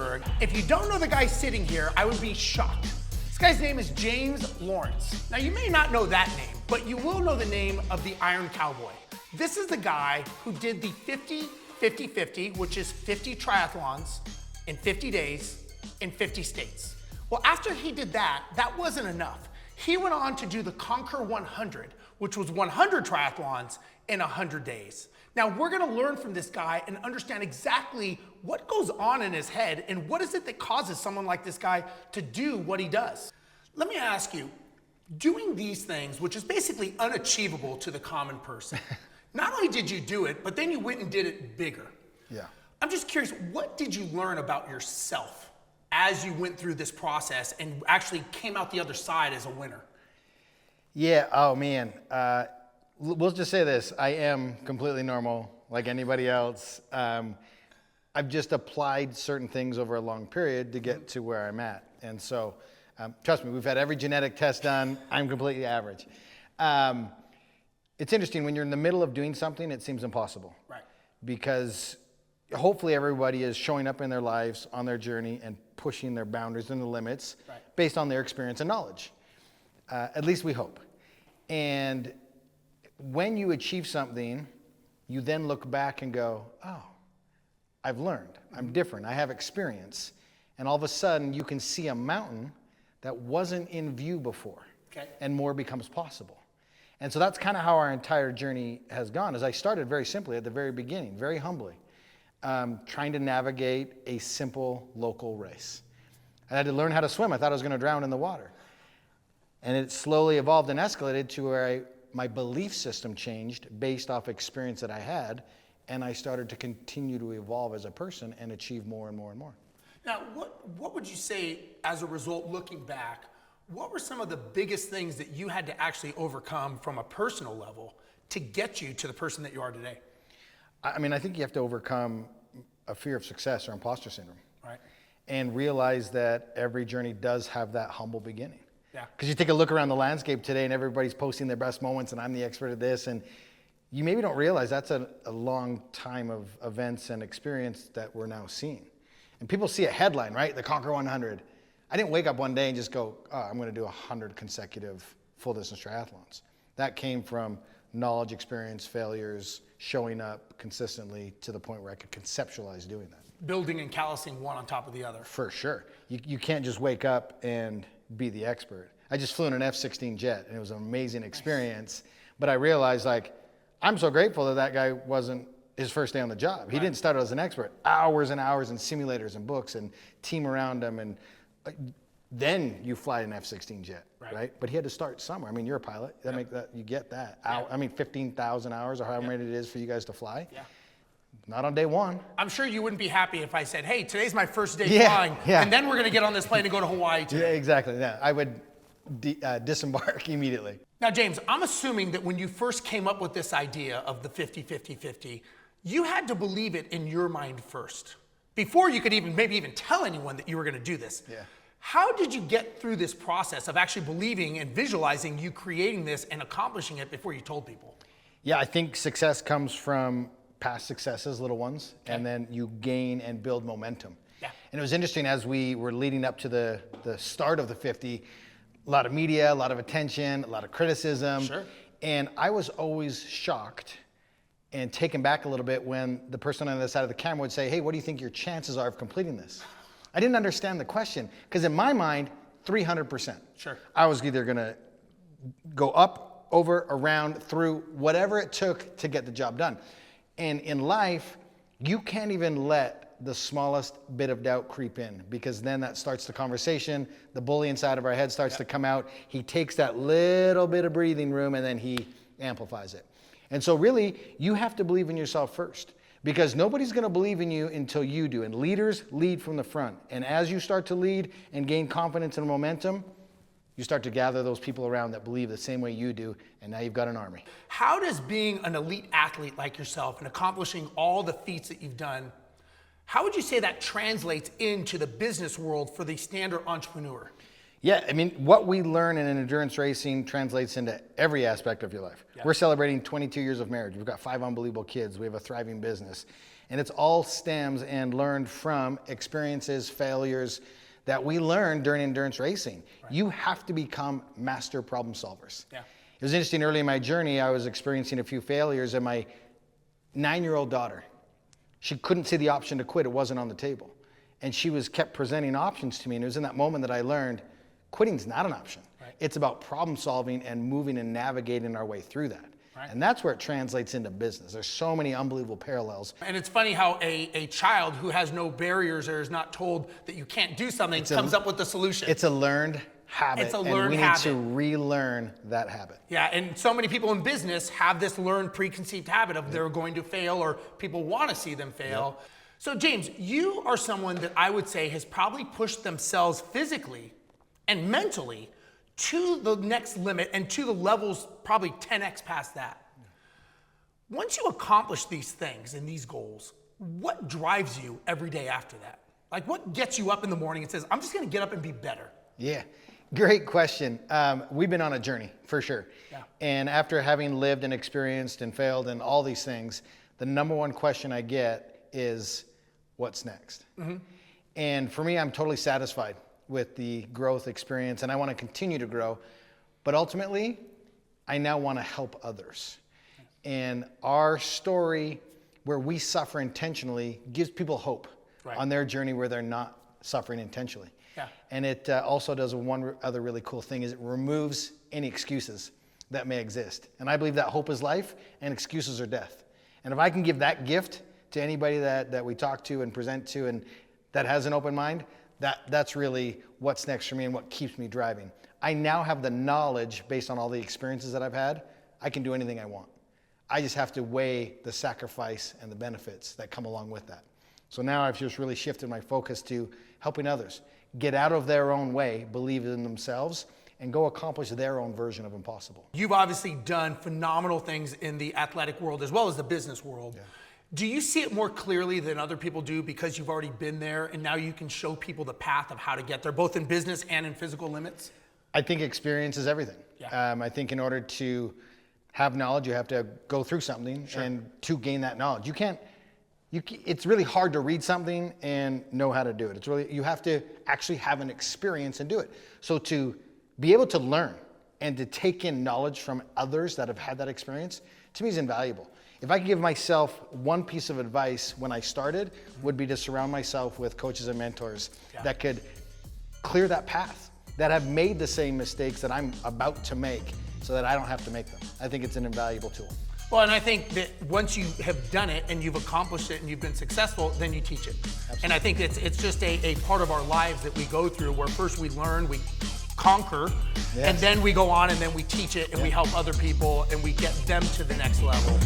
Rozenberg. If you don't know the guy sitting here, I would be shocked. This guy's name is James Lawrence. Now you may not know that name, but you will know the name of the Iron Cowboy. This is the guy who did the 50-50-50, which is 50 triathlons in 50 days in 50 states. Well, after he did that, that wasn't enough. He went on to do the Conquer 100, which was 100 triathlons in 100 days. Now, we're gonna learn from this guy and understand exactly what goes on in his head and what is it that causes someone like this guy to do what he does. Let me ask you, doing these things, which is basically unachievable to the common person, not only did you do it, but then you went and did it bigger. Yeah. I'm just curious, what did you learn about yourself as you went through this process and actually came out the other side as a winner? Yeah, oh man. We'll just say this, I am completely normal like anybody else. I've just applied certain things over a long period to get to where I'm at. And so, trust me, we've had every genetic test done. I'm completely average. It's interesting, when you're in the middle of doing something, it seems impossible. Right. Because hopefully everybody is showing up in their lives on their journey and pushing their boundaries and the limits based on their experience and knowledge. At least we hope. And when you achieve something, you then look back and go, oh, I've learned, I'm different, I have experience. And all of a sudden you can see a mountain that wasn't in view before. Okay. And more becomes possible. And so that's kind of how our entire journey has gone. As I started very simply at the very beginning, very humbly, trying to navigate a simple local race. I had to learn how to swim. I thought I was going to drown in the water. And it slowly evolved and escalated to where my belief system changed based off experience that I had, and I started to continue to evolve as a person and achieve more and more and more. Now, what would you say as a result, looking back, what were some of the biggest things that you had to actually overcome from a personal level to get you to the person that you are today? I mean, I think you have to overcome a fear of success or imposter syndrome. Right. And realize that every journey does have that humble beginning. Yeah. Because you take a look around the landscape today and everybody's posting their best moments and I'm the expert at this, and you maybe don't realize that's a long time of events and experience that we're now seeing. And people see a headline, right? The Conquer 100. I didn't wake up one day and just go, oh, I'm going to do 100 consecutive full distance triathlons. That came from knowledge, experience, failures, showing up consistently to the point where I could conceptualize doing that. Building and callousing one on top of the other. For sure. You can't just wake up and be the expert. I just flew in an F-16 jet and it was an amazing experience. But I realized, like, I'm so grateful that guy wasn't his first day on the job. He didn't start as an expert. Hours and hours in simulators and books and team around him, and then you fly an F-16 jet, right? But he had to start somewhere. I mean, you're a pilot. You get that. I mean, 15,000 hours or however many it is for you guys to fly. Yeah. Not on day one. I'm sure you wouldn't be happy if I said, hey, today's my first day flying, and then we're gonna get on this plane and go to Hawaii today. Yeah, exactly. Yeah, I would disembark immediately. Now, James, I'm assuming that when you first came up with this idea of the 50-50-50, you had to believe it in your mind first, before you could maybe even tell anyone that you were gonna do this. Yeah. How did you get through this process of actually believing and visualizing you creating this and accomplishing it before you told people? Yeah, I think success comes from past successes, little ones, and then you gain and build momentum. Yeah. And it was interesting as we were leading up to the start of the 50, a lot of media, a lot of attention, a lot of criticism. Sure. And I was always shocked and taken back a little bit when the person on the other side of the camera would say, hey, what do you think your chances are of completing this? I didn't understand the question, because in my mind, 300%. Sure. I was either gonna go up, over, around, through, whatever it took to get the job done. And in life, you can't even let the smallest bit of doubt creep in, because then that starts the conversation. The bully inside of our head starts to come out. He takes that little bit of breathing room and then he amplifies it. And so really, you have to believe in yourself first, because nobody's going to believe in you until you do. And leaders lead from the front. And as you start to lead and gain confidence and momentum, you start to gather those people around that believe the same way you do, and now you've got an army. How does being an elite athlete like yourself and accomplishing all the feats that you've done, how would you say that translates into the business world for the standard entrepreneur? Yeah, I mean, what we learn in endurance racing translates into every aspect of your life. Yeah. We're celebrating 22 years of marriage. We've got 5 unbelievable kids. We have a thriving business. And it's all stems and learned from experiences, failures that we learned during endurance racing. Right. You have to become master problem solvers. Yeah. It was interesting, early in my journey, I was experiencing a few failures, and my 9-year-old daughter, she couldn't see the option to quit. It wasn't on the table. And she kept presenting options to me. And it was in that moment that I learned quitting's not an option. Right. It's about problem solving and moving and navigating our way through that. Right. And that's where it translates into business. There's so many unbelievable parallels. And it's funny how a child who has no barriers or is not told that you can't do something comes up with the solution. It's a learned habit. It's a learned habit. And we need to relearn that habit. Yeah, and so many people in business have this learned preconceived habit of they're going to fail, or people want to see them fail. Yep. So James, you are someone that I would say has probably pushed themselves physically and mentally to the next limit and to the levels probably 10x past that. Once you accomplish these things and these goals, what drives you every day after that? Like, what gets you up in the morning and says, I'm just gonna get up and be better? Yeah, great question. We've been on a journey, for sure. Yeah. And after having lived and experienced and failed and all these things, the number one question I get is, what's next? Mm-hmm. And for me, I'm totally satisfied with the growth experience, and I want to continue to grow. But ultimately, I now want to help others. And our story, where we suffer intentionally, gives people hope on their journey where they're not suffering intentionally. Yeah. And it also does one other really cool thing, is it removes any excuses that may exist. And I believe that hope is life and excuses are death. And if I can give that gift to anybody that we talk to and present to and that has an open mind, that's really what's next for me and what keeps me driving. I now have the knowledge, based on all the experiences that I've had, I can do anything I want. I just have to weigh the sacrifice and the benefits that come along with that. So now I've just really shifted my focus to helping others get out of their own way, believe in themselves, and go accomplish their own version of impossible. You've obviously done phenomenal things in the athletic world as well as the business world. Yeah. Do you see it more clearly than other people do because you've already been there and now you can show people the path of how to get there, both in business and in physical limits? I think experience is everything. Yeah. I think in order to have knowledge, you have to go through something and to gain that knowledge. It's really hard to read something and know how to do it. You have to actually have an experience and do it. So to be able to learn and to take in knowledge from others that have had that experience, to me is invaluable. If I could give myself one piece of advice when I started, would be to surround myself with coaches and mentors that could clear that path, that have made the same mistakes that I'm about to make so that I don't have to make them. I think it's an invaluable tool. Well, and I think that once you have done it and you've accomplished it and you've been successful, then you teach it. Absolutely. And I think it's just a part of our lives that we go through, where first we learn, we conquer, and then we go on and then we teach it and we help other people and we get them to the next level.